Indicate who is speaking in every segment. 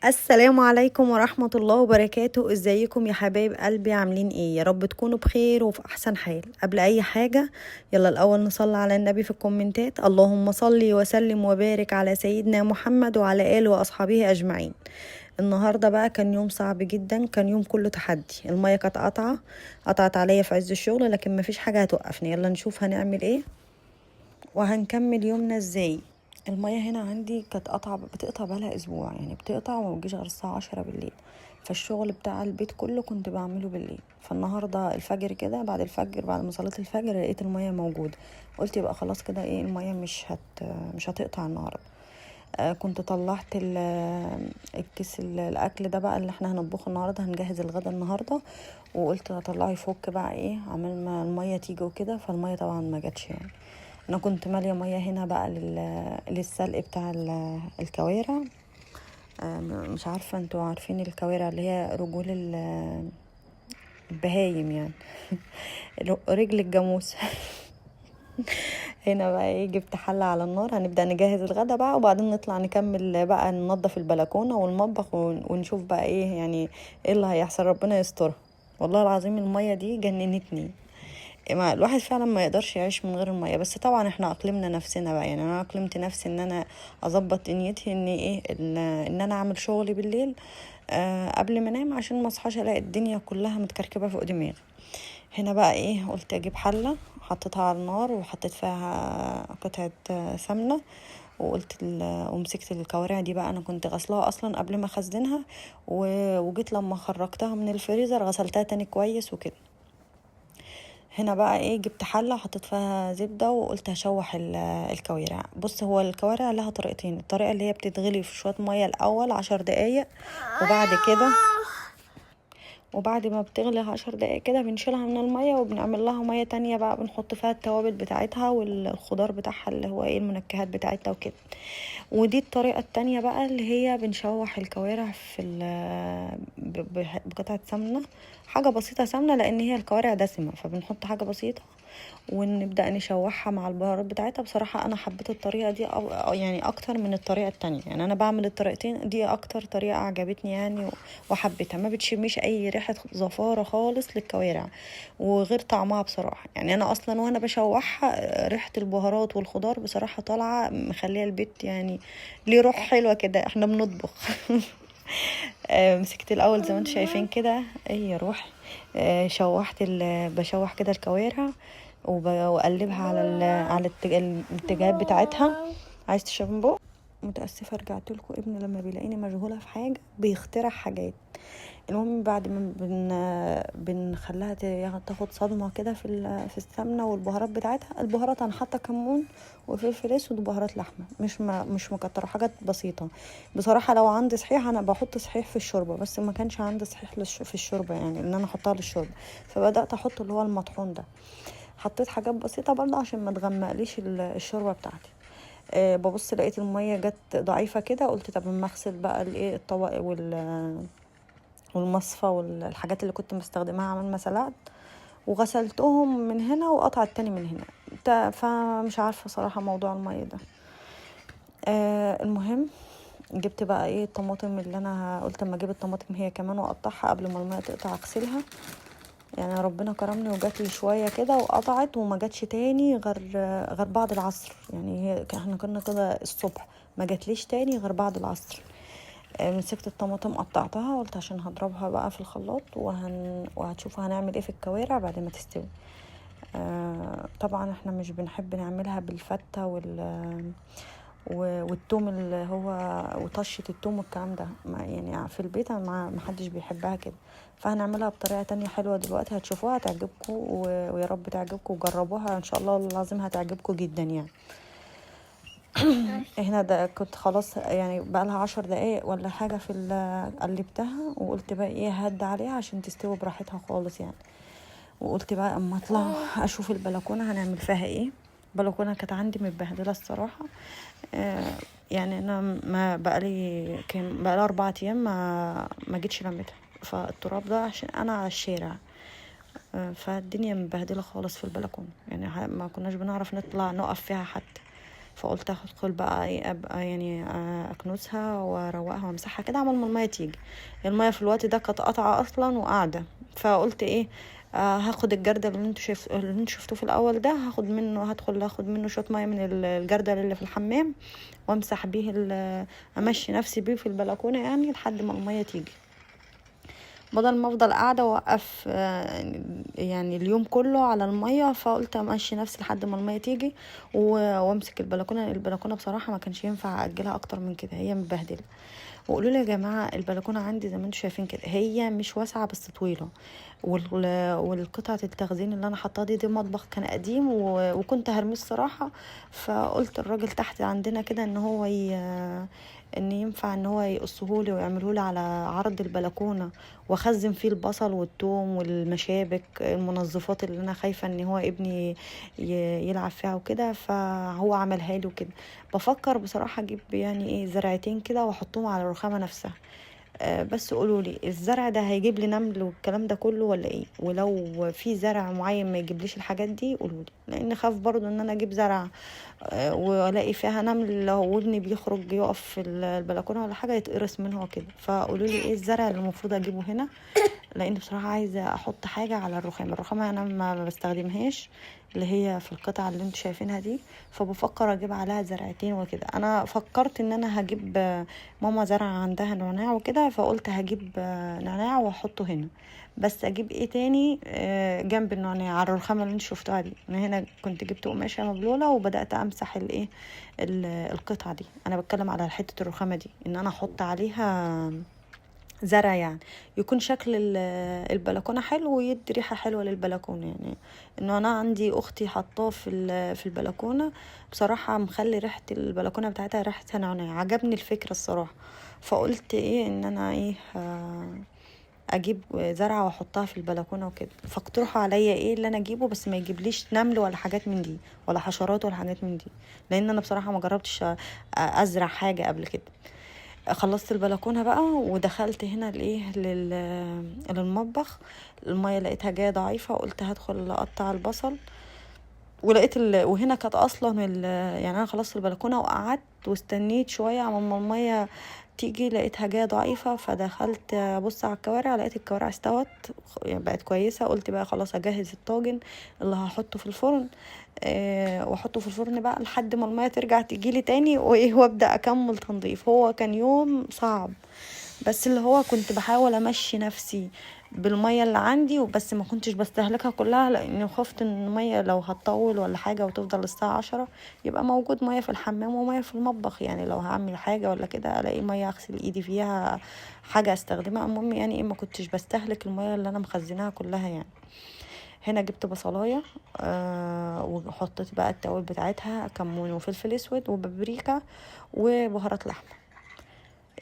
Speaker 1: السلام عليكم ورحمة الله وبركاته. ازيكم يا حبايب قلبي؟ عاملين ايه؟ يا رب تكونوا بخير وفي احسن حال. قبل اي حاجة يلا الاول نصلي على النبي في الكومنتات. اللهم صل وسلم وبارك على سيدنا محمد وعلى اله واصحابه اجمعين. النهاردة بقى كان يوم صعب جدا، كان يوم كله تحدي. المية كانت قطعت عليا في عز الشغل، لكن مفيش حاجة هتوقفني. يلا نشوف هنعمل ايه وهنكمل يومنا ازاي. المية هنا عندي كانت بتقطع بقالها اسبوع، يعني بتقطع وما بتجيش غير الساعة 10 بالليل. فالشغل بتاع البيت كله كنت بعمله بالليل. فالنهاردة الفجر كده، بعد الفجر، بعد ما صليت الفجر لقيت المية موجودة. قلت يبقى خلاص كده، ايه، المية مش هتقطع النهاردة. كنت طلعت الكيس الاكل ده بقى اللي احنا هنطبخه النهارده، هنجهز الغدا النهارده. وقلت اطلعه يفك بقى، ايه، عمال ما الميه تيجي وكده. فالميه طبعا ما جاتش يعني. انا كنت ماليه ميه هنا بقى للسلق بتاع الكوارع. مش عارفه انتوا عارفين الكوارع اللي هي رجول البهايم يعني. رجل الجاموس. هنا بقى، ايه، جبت حلة على النار، هنبدأ نجهز الغدا بقى، وبعدين نطلع نكمل بقى ننظف البلكونة والمطبخ ونشوف بقى ايه يعني، ايه اللي هيحصل. ربنا يسترها. والله العظيم المية دي جننتني. الواحد فعلا ما يقدرش يعيش من غير المية. بس طبعا احنا اقلمنا نفسنا بقى، يعني انا اقلمت نفسي ان انا اظبط دنيتي، ان ايه، ان انا اعمل شغلي بالليل قبل ما انام، عشان ما اصحاش الاقي الدنيا كلها متكركبة فوق دماغي. هنا بقى، ايه، قلت اجيب حلة، حطيتها على النار وحطيت فيها قطعة سمنة. ومسكت الكوارع دي بقى، انا كنت غسلاها اصلا قبل ما اخزنها. وجيت لما خرجتها من الفريزر غسلتها تاني كويس وكده. هنا بقى، ايه، جبت حلة حطيت فيها زبدة وقلت هشوح الكوارع. بص، هو الكوارع لها طريقتين. الطريقة اللي هي بتتغلي في شوية مية الاول 10 دقايق، وبعد كده وبعد ما بتغلي 10 دقايق كده بنشيلها من المية وبنعمل لها مية تانية بقى، بنحط فيها التوابل بتاعتها والخضار بتاعها اللي هو، ايه، المنكهات بتاعتها وكده. ودي الطريقة التانية بقى، اللي هي بنشوح الكوارع بقطعة سمنة. حاجة بسيطة سمنة، لان هي الكوارع دسمة، فبنحط حاجة بسيطة ونبدأ نشوحها مع البهارات بتاعتها. بصراحة انا حبيت الطريقة دي يعني اكتر من الطريقة التانية. يعني انا بعمل الطريقتين، دي اكتر طريقة عجبتني يعني. وحبيتها، ما بتشميش اي ريحة زفارة خالص للكوارع، وغير طعمها بصراحة. يعني انا اصلا وانا بشوحها ريحة البهارات والخضار بصراحة طالعة مخليه البيت يعني ليه روح حلوة كده، احنا بنطبخ. مسكت الاول زي ما انتم شايفين كده، ايه يا روحي. بشوح كده الكوارع واقلبها على الاتجاهات بتاعتها. عايز تشرب من بق؟ متاسفه، رجعت لكم. ابني لما بيلاقيني مشغوله في حاجه بيخترع حاجات. المهم، بعد ما بنخليها تاخد صدمه كده في السمنه والبهارات بتاعتها. البهارات انا حاطه كمون وفلفل اسود وبهارات لحمه، مش مكتره، حاجات بسيطه. بصراحه لو عندي صحيح انا بحط صحيح في الشوربه، بس ما كانش عندي صحيح في الشوربه، يعني ان انا احطها للشوربه. فبدات احط اللي هو المطحون ده. حطيت حاجات بسيطه برضه عشان ما تغمقليش الشوربه بتاعتي. ببص لقيت الميه جت ضعيفه كده. قلت طب اما اغسل بقى الايه الطبق والمصفى والحاجات اللي كنت مستخدماها عمل ما سلقت، وغسلتهم من هنا وقطع التاني من هنا. فمش عارفه صراحه موضوع الميه ده. المهم، جبت بقى، ايه، الطماطم اللي انا قلت اما اجيب الطماطم هي كمان واقطعها قبل ما الميه تقطع اغسلها. يعني ربنا كرمني وجات لي شويه كده وقطعت، وما جاتش تاني غير بعد العصر. يعني احنا كنا كده الصبح، ما جاتليش تاني غير بعد العصر. مسكت الطماطم قطعتها، قلت عشان هضربها بقى في الخلاط وهتشوفوا هنعمل ايه في الكوارع بعد ما تستوي. طبعا احنا مش بنحب نعملها بالفتة والثوم اللي هو وطشة الثوم والكلام ده. يعني في البيت ما حدش بيحبها كده. فهنعملها بطريقة تانية حلوة دلوقتي، هتشوفوها هتعجبكم ويا رب تعجبكم وجربوها ان شاء الله العظيم هتعجبكم جدا يعني. هنا ده كنت خلاص، يعني بقى لها 10 دقايق ولا حاجة قلبتها، وقلت بقى، ايه، هد عليها عشان تستوي براحتها خالص يعني. وقلت بقى اما اطلع اشوف البلكونة هنعمل فيها ايه. البلكونة كانت عندي متبهدلة الصراحة. يعني انا ما بقى لي 4 ايام ما جيتش لمتها. فالتراب ده عشان انا على الشارع. فالدنيا مبهدلة خالص في البلكونة، يعني ما كناش بنعرف نطلع نقف فيها حتى. فقلت ادخل بقى ايه ابقى يعني اكنسها واروقها وامسحها كده عمال ما الميه تيجي. الميه في الوقت ده كانت قطعه اصلا وقاعده، فقلت ايه هاخد الجردل اللي انتوا شفتوه في الاول ده، هاخد منه شويه ميه من الجردل اللي في الحمام، وامسح بيه امشي نفسي بيه في البلكونه يعني لحد ما الميه تيجي، بدل ما افضل قاعده اوقف يعني اليوم كله على الميه. فقلت امشي نفسي لحد ما الميه تيجي وامسك البلكونه بصراحه ما كانش ينفع اجلها اكتر من كده، هي متبهدله. وقولوا لي يا جماعه، البلكونه عندي زي ما انتم شايفين كده هي مش واسعه بس طويله، والقطعه التخزين اللي انا حطاها دي مطبخ كان قديم وكنت هرميه الصراحه. فقلت الراجل تحت عندنا كده ان ينفع ان هو يقصهولي ويعملهولي على عرض البلكونه، واخزن فيه البصل والثوم والمشابك المنظفات اللي انا خايفه ان هو ابني يلعب فيها وكده، فهو عملها لي وكده. بفكر بصراحه اجيب يعني ايه زرعتين كده واحطهم على الرخامه نفسها. بس قولولي الزرع ده هيجيب لي نمل والكلام ده كله ولا ايه؟ ولو في زرع معين ما يجيبليش الحاجات دي قولولي، لان خاف برضو ان انا اجيب زرع والاقي فيها نمل، لو ابني بيخرج يقف في البلكونه ولا حاجه يتقرص منه وكده. فقولولي ايه الزرع اللي المفروض اجيبه هنا، لان بصراحه عايزه احط حاجه على الرخامه انا ما بستخدمهاش، اللي هي في القطعه اللي انتوا شايفينها دي. فبفكر اجيب عليها زرعتين وكده. انا فكرت ان انا هجيب ماما زرع عندها نعناع وكده، فقلت هجيب نعناع واحطه هنا. بس اجيب ايه تاني جنب النعناع على الرخامه اللي انتوا شفتوها دي؟ انا هنا كنت جبت قماشه مبلوله وبدات امسح الايه القطعه دي. انا بتكلم على حته الرخامه دي ان انا احط عليها زرع، يعني يكون شكل البلكونه حلو ويدي ريحه حلوه للبلكونه. يعني انه انا عندي اختي حطاه في البلكونه، بصراحه مخلي ريحه البلكونه بتاعتها ريحتها نعناع، عجبني الفكره الصراحه. فقلت ايه ان انا ايه اجيب زرعه واحطها في البلكونه وكده. فاقترحوا عليا ايه اللي انا اجيبه بس ما يجيبليش نمل ولا حاجات من دي ولا حشرات ولا حاجات من دي، لان انا بصراحه ما جربتش ازرع حاجه قبل كده. خلصت البلكونه بقى ودخلت هنا للمطبخ. الميه لقيتها جايه ضعيفه، قلت هدخل اقطع البصل، ولقيت وهنا كانت اصلا يعني انا خلصت البلكونه وقعدت واستنيت شويه عما الميه تيجي، لقيتها جايه ضعيفه. فدخلت ابص على الكوارع، لقيت الكوارع استوت يعني بقت كويسه. قلت بقى خلاص اجهز الطاجن اللي هحطه في الفرن، واحطه في الفرن بقى لحد ما الميه ترجع تجيلي تاني وابدا اكمل تنظيف. هو كان يوم صعب، بس اللي هو كنت بحاول امشي نفسي بالميه اللي عندي وبس، ما كنتش بستهلكها كلها لاني خفت ان الميه لو هتطول ولا حاجه وتفضل الساعه 10 يبقى موجود ميه في الحمام وميه في المطبخ. يعني لو هعمل حاجه ولا كده الاقي ميه اغسل ايدي فيها، حاجه استخدمها. المهم يعني ايه ما كنتش بستهلك الميه اللي انا مخزناها كلها يعني. هنا جبت بصلايه وحطيت بقى التوابل بتاعتها، كمون وفلفل اسود وبابريكا وبهارات لحمه.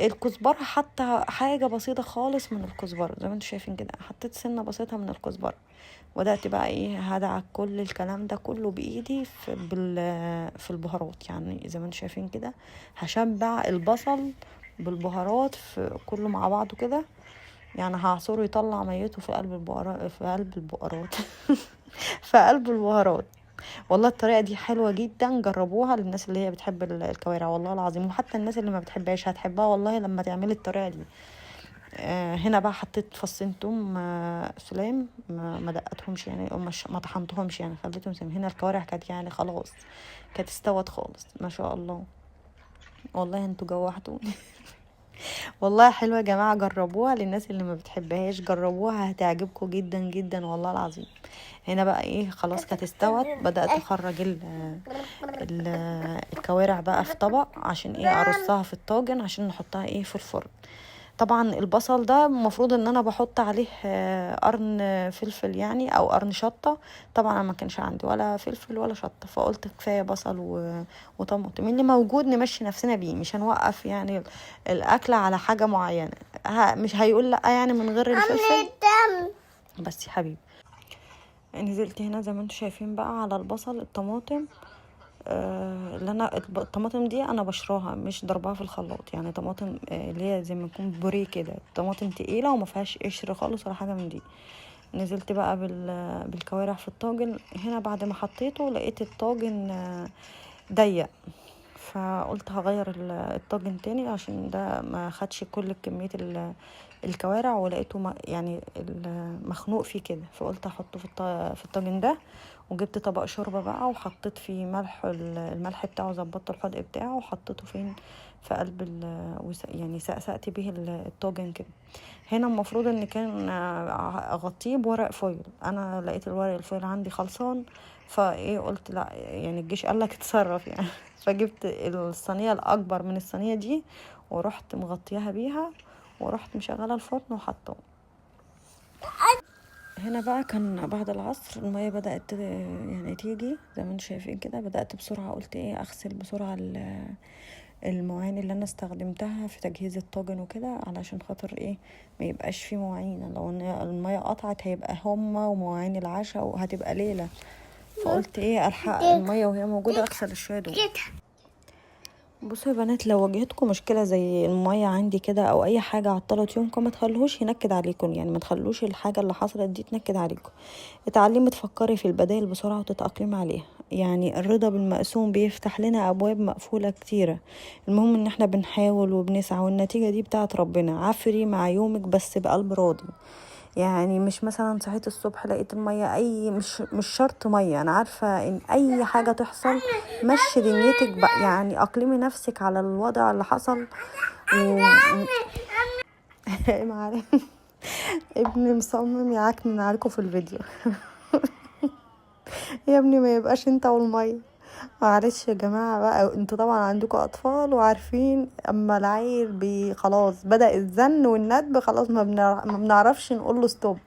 Speaker 1: الكزبره حتى حاجه بسيطه خالص من الكزبره زي ما انتم شايفين كده، حطيت سنه بسيطه من الكزبره. بدات بقى ايه هدعك كل الكلام ده كله بايدي في البهارات، يعني زي ما انتم شايفين كده هشبع البصل بالبهارات في كله مع بعضه كده. يعني هعصره يطلع ميته في قلب البقرات في قلب البهارات. والله الطريقه دي حلوه جدا، جربوها للناس اللي هي بتحب الكوارع والله العظيم، وحتى الناس اللي ما بتحبهاش هتحبها والله لما تعملي الطريقه دي. هنا بقى حطيت فصين توم سلام، ما دقتهمش يعني ما طحنتهمش يعني خليتهم سلام. هنا الكوارع كانت يعني خلاص كانت استوت خالص ما شاء الله. والله انتوا جوعتوني والله حلوه يا جماعه، جربوها للناس اللي ما بتحبهاش، جربوها هتعجبكم جدا جدا والله العظيم. هنا بقى ايه خلاص كانت استوت، بدات اخرج ال الكوارع بقى في طبق عشان ايه ارصها في الطاجن عشان نحطها ايه في الفرن. طبعا البصل ده المفروض ان انا بحط عليه قرن فلفل يعني او قرن شطه. طبعا انا ما كانش عندي ولا فلفل ولا شطه، فقلت كفايه بصل وطماطم اللي موجود نمشي نفسنا بيه، مش هنوقف يعني الاكل على حاجه معينه. مش هيقول لا يعني من غير الفلفل. بس يا حبيبي نزلت هنا زي ما انتم شايفين بقى على البصل الطماطم. اللي انا الطماطم دي انا بشراها مش ضربها في الخلاط، يعني طماطم اللي هي زي ما يكون بوريه كده، طماطم تقيله وما فيهاش قشر خالص ولا حاجه من دي. نزلت بقى بالكوارع في الطاجن. هنا بعد ما حطيته لقيت الطاجن ضيق، فقلت هغير الطاجن تاني عشان ده ما خدش كل كمية الكوارع، ولقيته يعني مخنوق فيه كده، فقلت احطه في الطاجن ده. وجبت طبق شوربه بقى وحطيت فيه ملح، الملح بتاعه ظبطت الحدق بتاعه وحطيته فين في قلب يعني سقسقت بيه الطاجن كده. هنا المفروض ان كان اغطيه بورق فويل، انا لقيت الورق الفويل عندي خلصان، فايه قلت لا يعني الجيش قالك اتصرف يعني. فجبت الصينيه الاكبر من الصينيه دي ورحت مغطياها بيها ورحت مشغله الفرن وحطه. هنا بقى كان بعد العصر، المية بدأت يعني تيجي زي ما انتم شايفين كده. بدأت بسرعة، قلت ايه اغسل بسرعة المواعين اللي انا استخدمتها في تجهيز الطاجن وكده، علشان خاطر ايه ما يبقاش فيه مواعين. لو المية قطعت هيبقى هما ومواعين العشاء وهتبقى ليلة. فقلت ايه الحق المية وهي موجودة اغسل الشوية دول. بصوا يا بنات، لو واجهتكم مشكله زي الميه عندي كده او اي حاجه عطلت يومكم، ما تخلوش ينكد عليكم، يعني ما تخلوش الحاجه اللي حصلت دي تنكد عليكم. اتعلمي تفكري في البدائل بسرعه وتتاقلمي عليها. يعني الرضا بالمقسوم بيفتح لنا ابواب مقفوله كتيره. المهم ان احنا بنحاول وبنسعى، والنتيجه دي بتاعت ربنا. عفري مع يومك بس بقلب راضي. يعني مش مثلا صحيت الصبح لقيت المية مش شرط مية، انا عارفة ان اي حاجة تحصل مشي دنيتك بقى، يعني اقلمي نفسك على الوضع اللي حصل معلش ابني مصمم يعكنن عليكم في الفيديو. يا ابني ما يبقاش انت والمية. معلش يا جماعة بقى، انتوا طبعا عندكم اطفال وعارفين اما العيل خلاص بدأ الزن والندب، خلاص ما بنعرفش نقول له ستوب.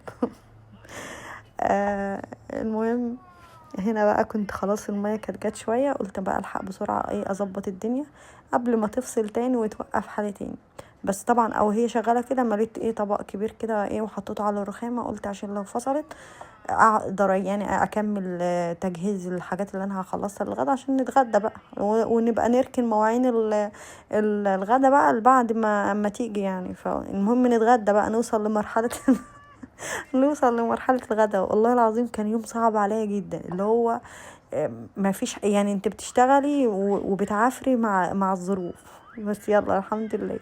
Speaker 1: المهم هنا بقى كنت خلاص المية كانت جت شوية، قلت بقى الحق بسرعة ايه اظبط الدنيا قبل ما تفصل تاني وتوقف حالة تاني. بس طبعا او هي شغالة كده مليت ايه طبق كبير كده ايه وحطيته على الرخامة، قلت عشان لو فصلت اقدر يعني اكمل تجهيز الحاجات اللي انا هخلصها للغدا عشان نتغدى بقى، ونبقى نركن مواعين الغدا بقى بعد ما تيجي يعني. فالمهم نتغدى بقى، نوصل لمرحلة نوصل لمرحلة الغدا. والله العظيم كان يوم صعب عليا جدا، اللي هو ما فيش يعني انت بتشتغلي وبتعافري مع الظروف، بس يلا الحمد لله.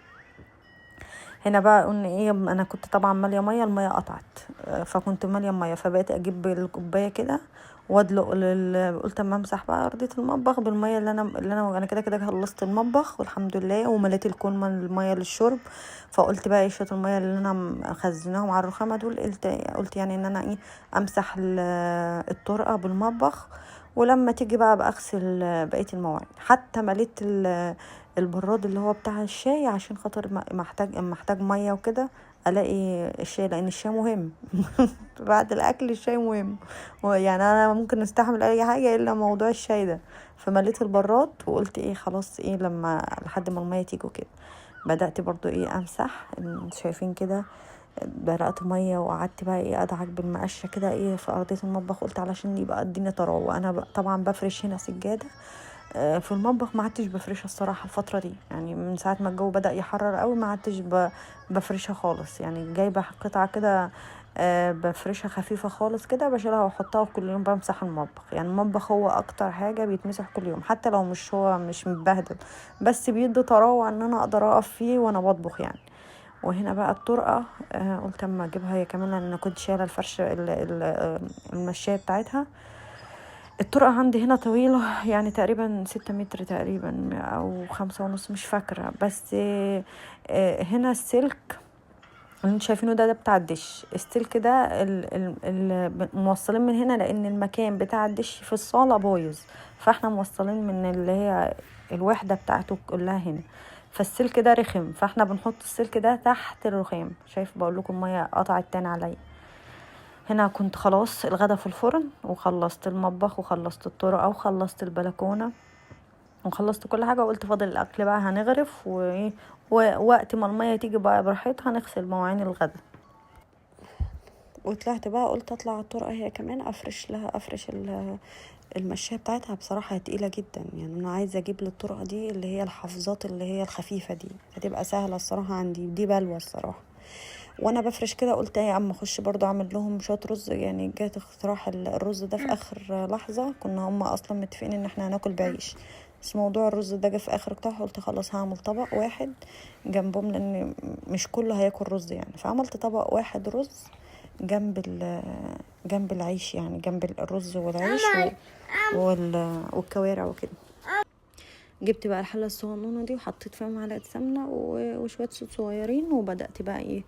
Speaker 1: هنا بقى قلنا ايه، انا كنت طبعا ماليه ميه، الميه قطعت، فكنت ماليه ميه، فبقيت اجيب الكوبايه كده وادلق قلت اما امسح بقى ارضيه المطبخ بالميه اللي انا كده خلصت المطبخ والحمد لله، ومليت الكون من الميه للشرب. فقلت بقى شويه الميه اللي انا مخزناهم على الرخامه دول، قلت يعني ان انا ايه امسح الطرقه بالمطبخ، ولما تيجي بقى اغسل بقيه المواعين. حتى مليت البراد اللي هو بتاع الشاي عشان خاطر محتاج ميه وكده الاقي الشاي، لان الشاي مهم. بعد الاكل الشاي مهم، يعني انا ممكن استحمل اي حاجه الا موضوع الشاي ده. فمليت البراد وقلت ايه خلاص ايه لحد ما الميه تيجي كده. بدات برضو ايه امسح، شايفين كده برقت ميه وقعدت بقى ايه ادعك بالمقشه كده ايه في ارضيه المطبخ، قلت علشان يبقى الدنيا طراوه. انا طبعا بفرش هنا سجاده في المطبخ، ما عدتش بفرشها الصراحه الفتره دي، يعني من ساعه ما الجو بدا يحرر قوي ما عدتش بفرشها خالص. يعني جايبه قطعه كده بفرشها خفيفه خالص كده، بشيلها واحطها كل يوم بمسح المطبخ. يعني المطبخ هو اكتر حاجه بيتمسح كل يوم، حتى لو هو مش متبهدل، بس بيدي طراوه ان انا اقدر اقف فيه وانا بطبخ يعني. وهنا بقى الطرقه قلت اما اجيبها هي كمان، لان انا كنت شايله الفرش المشايه بتاعتها. الطرقة عندي هنا طويلة، يعني تقريبا 6 متر تقريبا او 5.5 مش فاكرة، بس هنا السلك اللي انتوا شايفينه ده بتاع الدش. السلك ده موصلين من هنا، لان المكان بتاع الدش في الصالة بايظ، فاحنا موصلين من اللي هي الوحدة بتاعته كلها هنا. فالسلك ده رخم، فاحنا بنحط السلك ده تحت الرخام. شايف بقول لكم المية قطعت تاني عليا. هنا كنت خلاص الغدا في الفرن، وخلصت المطبخ وخلصت الطرقة وخلصت البلكونة وخلصت كل حاجة، وقلت فاضل الاكل بقى هنغرف ووقت ما المية تيجي بقى براحتها نغسل مواعين الغدا. وطلعت بقى قلت اطلع الطرقة هي كمان افرش المشاية بتاعتها. بصراحة هي تقيلة جدا، يعني انا عايزة اجيب للطرقة دي اللي هي الحافظات اللي هي الخفيفة دي، هتبقى سهلة الصراحة عندي، دي بلوى الصراحة. وانا بفرش كده قلت ايه اما اخش برضو اعمل لهم شويه رز. يعني جات اقتراح الرز ده في اخر لحظه، كنا هم اصلا متفقين ان احنا هناكل بعيش، بس موضوع الرز ده جه في اخر اقتراح، قلت خلاص هعمل طبق واحد جنبهم لان مش كله هياكل رز يعني. فعملت طبق واحد رز جنب العيش، يعني جنب الرز والعيش والكوارع وكده. جبت بقى الحله الصغنونه دي وحطيت فيها معلقه سمنه وشويه صوت صغيرين، وبدات بقى ايه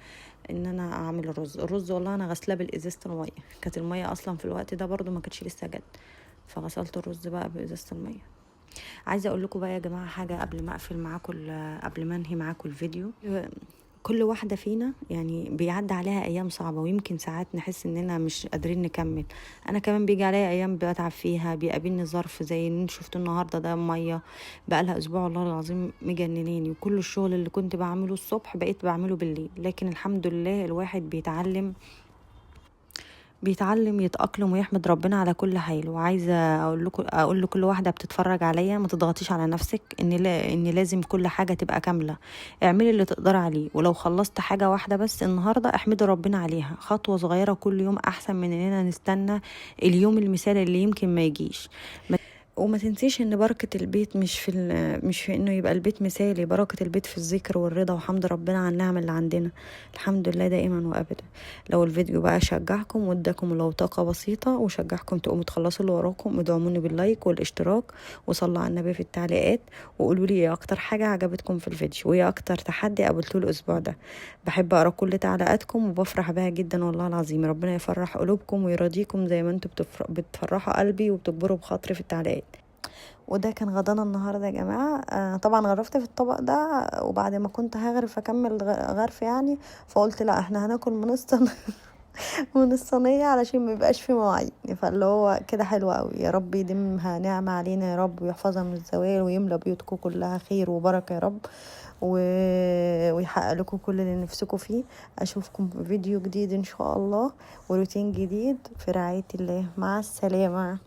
Speaker 1: ان انا اعمل الرز والله انا غسلاه بالازازه الميه، كانت الميه اصلا في الوقت ده برضو ما كانتش لسه جت، فغسلت الرز بقى بازازه الميه. عايزه اقول لكم بقى يا جماعه حاجه قبل ما اقفل معاكم، قبل ما انهي معاكم الفيديو. كل واحدة فينا يعني بيعدي عليها ايام صعبة، ويمكن ساعات نحس اننا مش قادرين نكمل. انا كمان بيجي عليا ايام بتعب فيها، بيقابلني ظرف زي اللي شفته النهارده ده، ميه بقالها اسبوع والله العظيم مجنناني، وكل الشغل اللي كنت بعمله الصبح بقيت بعمله بالليل. لكن الحمد لله الواحد بيتعلم يتأقلم ويحمد ربنا على كل حال. وعايزه اقول لكل واحده بتتفرج عليا ما تضغطيش على نفسك ان لازم كل حاجه تبقى كامله. اعملي اللي تقدر عليه، ولو خلصت حاجه واحده بس النهارده احمدي ربنا عليها. خطوه صغيره كل يوم احسن من اننا نستنى اليوم المثالي اللي يمكن ما يجيش. وما تنسيش ان بركة البيت مش في انه يبقى البيت مثالي، بركة البيت في الذكر والرضا وحمد ربنا على النعم اللي عندنا. الحمد لله دائما وابدا. لو الفيديو بقى شجعكم واداكم لو طاقة بسيطة وشجعكم تقوموا تخلصوا اللي وراكم، ادعموني باللايك والاشتراك وصلوا على النبي في التعليقات، وقولوا لي ايه اكتر حاجة عجبتكم في الفيديو، وايه اكتر تحدي قابلتوه الاسبوع ده. بحب اقرا كل تعليقاتكم وبفرح بها جدا والله العظيم. ربنا يفرح قلوبكم ويرضيكم زي ما انتم بتفرحوا قلبي وبتجبروا بخاطري في التعليقات. وده كان غدانا النهارده يا جماعه. طبعا غرفت في الطبق ده، وبعد ما كنت هغرف اكمل غرف يعني، فقلت لا احنا هناكل من الصينيه علشان ما يبقاش في مواعين. فاللي هو كده حلو قوي. يا رب يديمها نعمه علينا يا رب، ويحفظها من الزوال، ويملى بيوتكم كلها خير وبركه يا رب، ويحقق لكم كل اللي نفسكم فيه. اشوفكم في فيديو جديد ان شاء الله، وروتين جديد في رعايه الله. مع السلامه.